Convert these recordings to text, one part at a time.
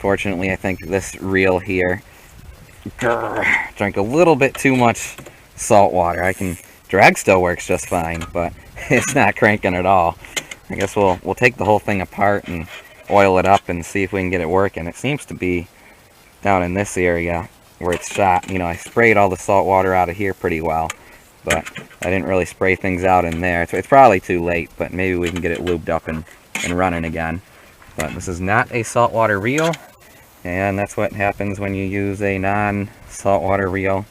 Unfortunately, I think this reel here drank a little bit too much salt water. Drag still works just fine, but it's not cranking at all. I guess we'll take the whole thing apart and oil it up and see if we can get it working. It seems to be down in this area where it's shot. You know, I sprayed all the salt water out of here pretty well, but I didn't really spray things out in there. So it's probably too late, but maybe we can get it lubed up and running again. But this is not a saltwater reel, and that's what happens when you use a non-saltwater reel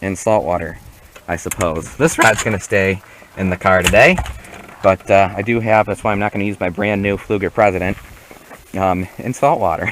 in saltwater, I suppose. This rod's going to stay in the car today, but that's why I'm not going to use my brand new Fluger President in saltwater.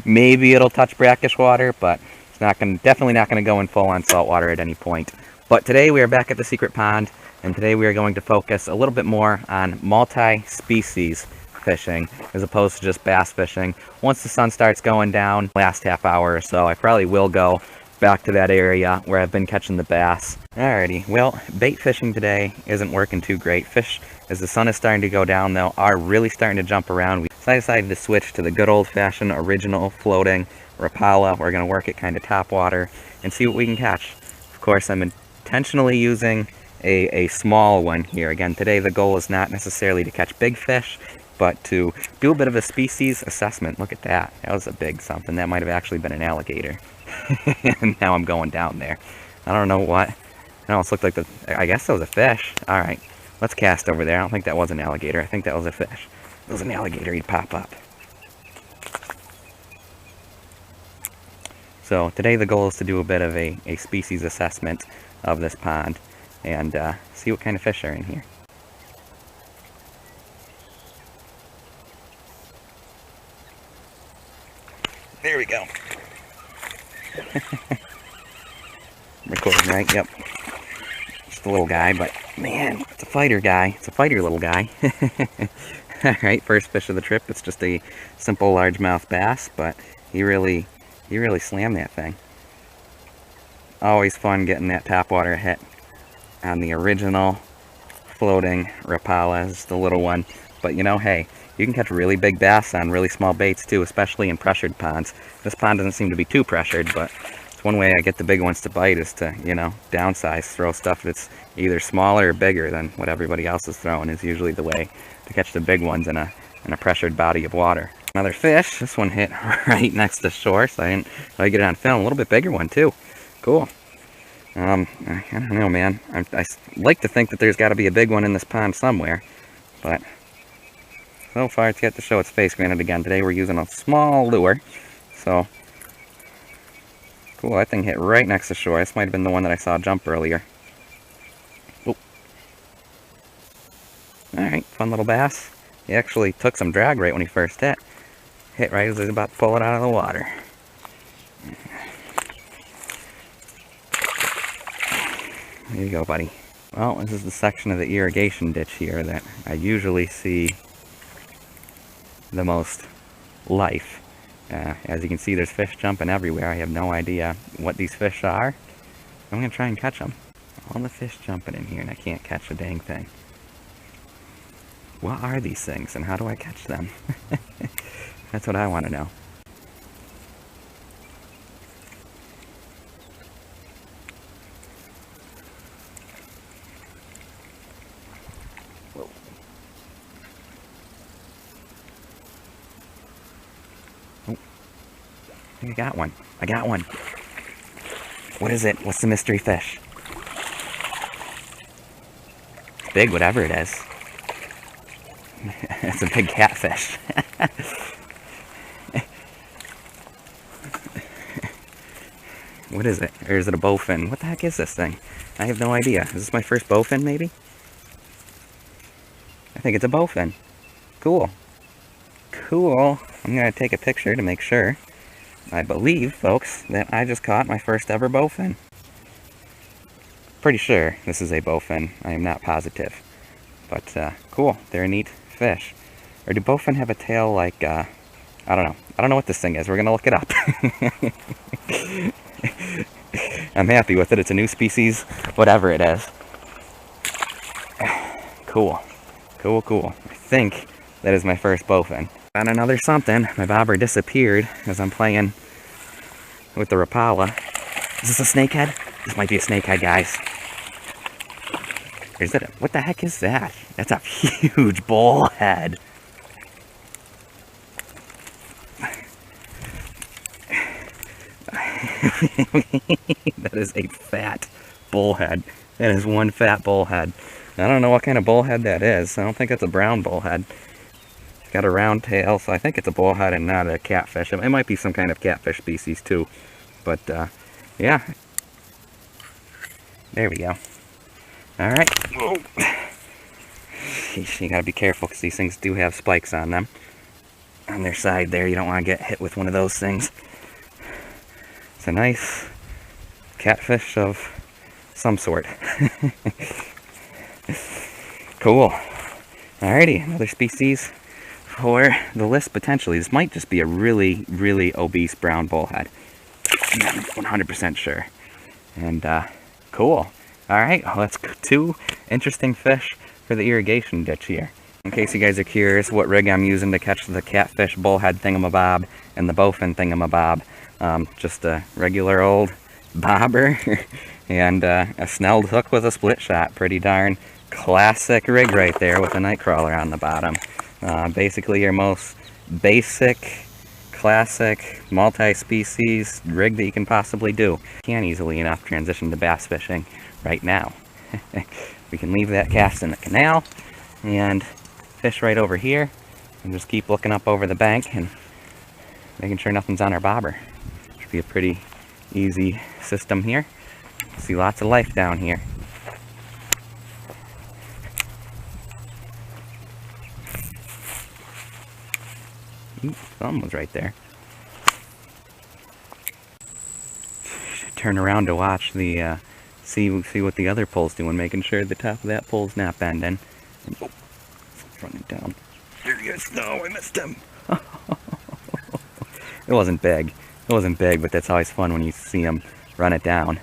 Maybe it'll touch brackish water, but it's definitely not going to go in full-on saltwater at any point. But today we are back at the secret pond, and today we are going to focus a little bit more on multi-species fishing as opposed to just bass fishing. Once the sun starts going down, last half hour or so, I probably will go back to that area where I've been catching the bass. Alrighty, well, bait fishing today isn't working too great. Fish, as the sun is starting to go down though, are really starting to jump around. So I decided to switch to the good old-fashioned original floating Rapala. We're going to work it kind of top water and see what we can catch. Of course, I'm intentionally using a small one here. Again, today the goal is not necessarily to catch big fish, but to do a bit of a species assessment. Look at that. That was a big something. That might have actually been an alligator. And now I'm going down there. I don't know what. It almost looked like I guess that was a fish. Alright, let's cast over there. I don't think that was an alligator. I think that was a fish. If it was an alligator, he'd pop up. So today the goal is to do a bit of a species assessment of this pond and see what kind of fish are in here. There we go. Recording, right? Yep. Just a little guy, but man, it's a fighter guy. It's a fighter little guy. Alright, first fish of the trip. It's just a simple largemouth bass, but he really slammed that thing. Always fun getting that topwater hit on the original floating Rapala. It's the little one. But you know, hey, you can catch really big bass on really small baits too, especially in pressured ponds. This pond doesn't seem to be too pressured, but it's one way I get the big ones to bite is to, you know, downsize, throw stuff that's either smaller or bigger than what everybody else is throwing is usually the way to catch the big ones in a pressured body of water. Another fish. This one hit right next to shore, so I didn't really get it on film. A little bit bigger one too. Cool. I don't know, man. I like to think that there's got to be a big one in this pond somewhere, but so far it's yet to show its face. Granted, again, today we're using a small lure, so cool. That thing hit right next to shore. This might have been the one that I saw jump earlier. Oh. Alright, fun little bass. He actually took some drag right when he first hit. Hit right as I was about to pull it out of the water. There you go, buddy. Well, this is the section of the irrigation ditch here that I usually see the most life. As you can see, there's fish jumping everywhere. I have no idea what these fish are. I'm going to try and catch them. All the fish jumping in here and I can't catch a dang thing. What are these things and how do I catch them? That's what I want to know. Whoa. Oh, I think I got one. I got one. What is it? What's the mystery fish? It's big, whatever it is. It's a big catfish. What is it? Or is it a bowfin? What the heck is this thing? I have no idea. Is this my first bowfin, maybe? I think it's a bowfin. Cool. Cool. I'm going to take a picture to make sure. I believe, folks, that I just caught my first ever bowfin. Pretty sure this is a bowfin. I am not positive. But, cool. They're a neat fish. Or do bowfin have a tail like, I don't know. I don't know what this thing is. We're going to look it up. I'm happy with it. It's a new species, whatever it is. Cool. Cool, cool. I think that is my first bowfin. Found another something. My bobber disappeared as I'm playing with the Rapala. Is this a snakehead? This might be a snakehead, guys. Or is it? What the heck is that? That's a huge bullhead. That is a fat bullhead. That is one fat bullhead. I don't know what kind of bullhead that is. I don't think it's a brown bullhead. It's got a round tail, so I think it's a bullhead and not a catfish. It might be some kind of catfish species too. But, yeah. There we go. Alright. You gotta be careful because these things do have spikes on them. On their side there, you don't want to get hit with one of those things. It's a nice catfish of some sort. Cool. Alrighty, another species for the list potentially. This might just be a really, really obese brown bullhead. I'm not 100% sure. And, cool. Alright, well, that's 2 interesting fish for the irrigation ditch here. In case you guys are curious what rig I'm using to catch the catfish bullhead thingamabob and the bowfin thingamabob, just a regular old bobber and a snelled hook with a split shot. Pretty darn classic rig right there with a night crawler on the bottom. Basically your most basic, classic, multi-species rig that you can possibly do. Can't easily enough transition to bass fishing right now. We can leave that cast in the canal and fish right over here and just keep looking up over the bank and making sure nothing's on our bobber. Should be a pretty easy system here. See lots of life down here. Ooh, something was right there. Should turn around to watch the see what the other pole's doing, making sure the top of that pole's not bending. And, oh, it's running down. There he is. No, I missed him. It wasn't big. It wasn't big, but that's always fun when you see him run it down.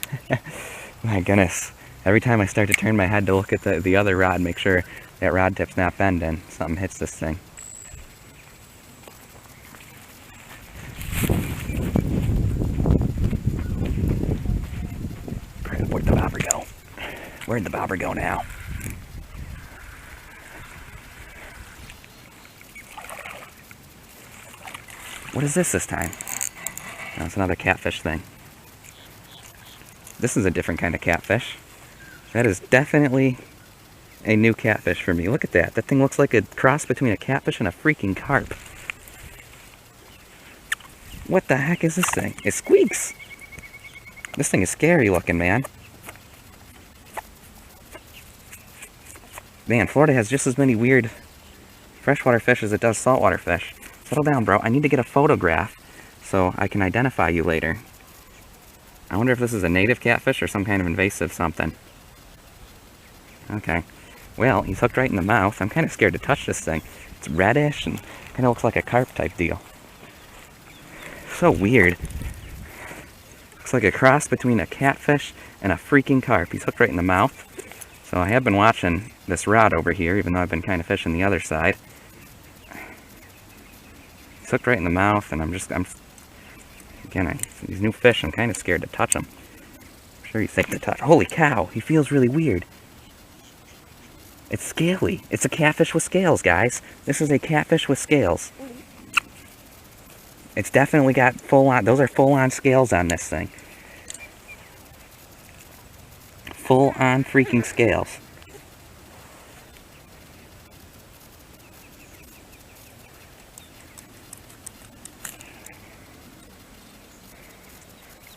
My goodness. Every time I start to turn my head to look at the other rod, make sure that rod tip's not bending, something hits this thing. Where'd the bobber go? Where'd the bobber go now? What is this time? Oh, it's another catfish thing. This is a different kind of catfish. That is definitely a new catfish for me. Look at that. That thing looks like a cross between a catfish and a freaking carp. What the heck is this thing? It squeaks! This thing is scary looking, man. Man, Florida has just as many weird freshwater fish as it does saltwater fish. Settle down, bro. I need to get a photograph so I can identify you later. I wonder if this is a native catfish or some kind of invasive something. Okay. Well, he's hooked right in the mouth. I'm kind of scared to touch this thing. It's reddish and kind of looks like a carp type deal. So weird. Looks like a cross between a catfish and a freaking carp. He's hooked right in the mouth. So I have been watching this rod over here, even though I've been kind of fishing the other side. He's hooked right in the mouth, and again, these new fish, I'm kind of scared to touch them. I'm sure he's safe to touch. Holy cow, he feels really weird. It's scaly. It's a catfish with scales, guys. This is a catfish with scales. It's definitely got full-on, those are full-on scales on this thing. Full-on freaking scales.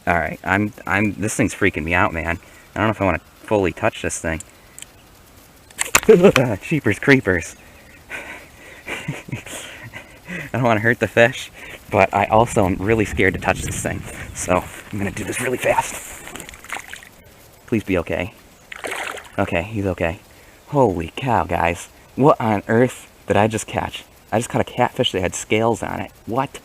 Alright, this thing's freaking me out, man. I don't know if I want to fully touch this thing. Cheapers creepers. I don't want to hurt the fish, but I also am really scared to touch this thing. So, I'm going to do this really fast. Please be okay. Okay, he's okay. Holy cow, guys. What on earth did I just catch? I just caught a catfish that had scales on it. What?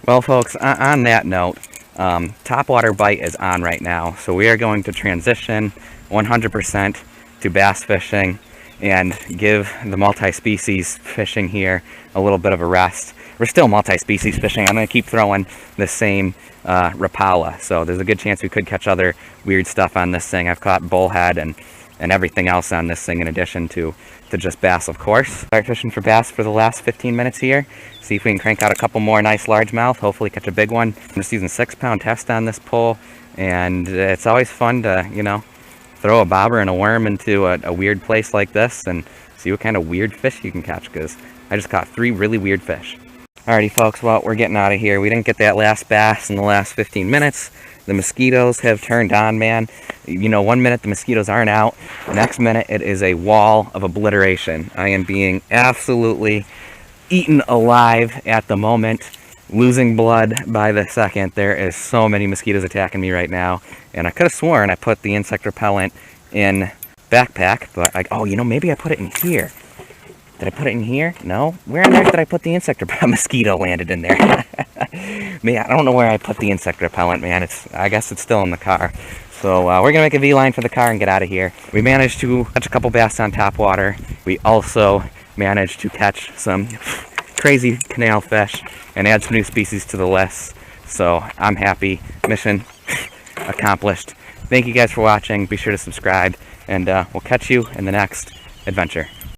Well, folks, on that note, topwater bite is on right now. So we are going to transition 100% to bass fishing and give the multi-species fishing here a little bit of a rest. we're still multi-species fishing. I'm going to keep throwing the same Rapala, so there's a good chance we could catch other weird stuff on this thing. I've caught bullhead and everything else on this thing in addition to just bass, of course. Start fishing for bass for the last 15 minutes here. See if we can crank out a couple more nice largemouth, hopefully catch a big one. I'm just using 6-pound test on this pole, and it's always fun to, you know, throw a bobber and a worm into a weird place like this and see what kind of weird fish you can catch, because I just caught 3 really weird fish. Alrighty folks, well, we're getting out of here. We didn't get that last bass in the last 15 minutes. The mosquitoes have turned on, man. You know, 1 minute the mosquitoes aren't out, the next minute it is a wall of obliteration. I am being absolutely eaten alive at the moment, losing blood by the second. There is so many mosquitoes attacking me right now, and I could have sworn I put the insect repellent in backpack, but oh, you know, maybe I put it in here. Did I put it in here? No? Where on earth did I put the insect repellent? Mosquito landed in there. Man, I don't know where I put the insect repellent, man. I guess it's still in the car. So we're gonna make a V-line for the car and get out of here. We managed to catch a couple bass on top water. We also managed to catch some crazy canal fish and add some new species to the list. So I'm happy. Mission accomplished. Thank you guys for watching. Be sure to subscribe, and we'll catch you in the next adventure.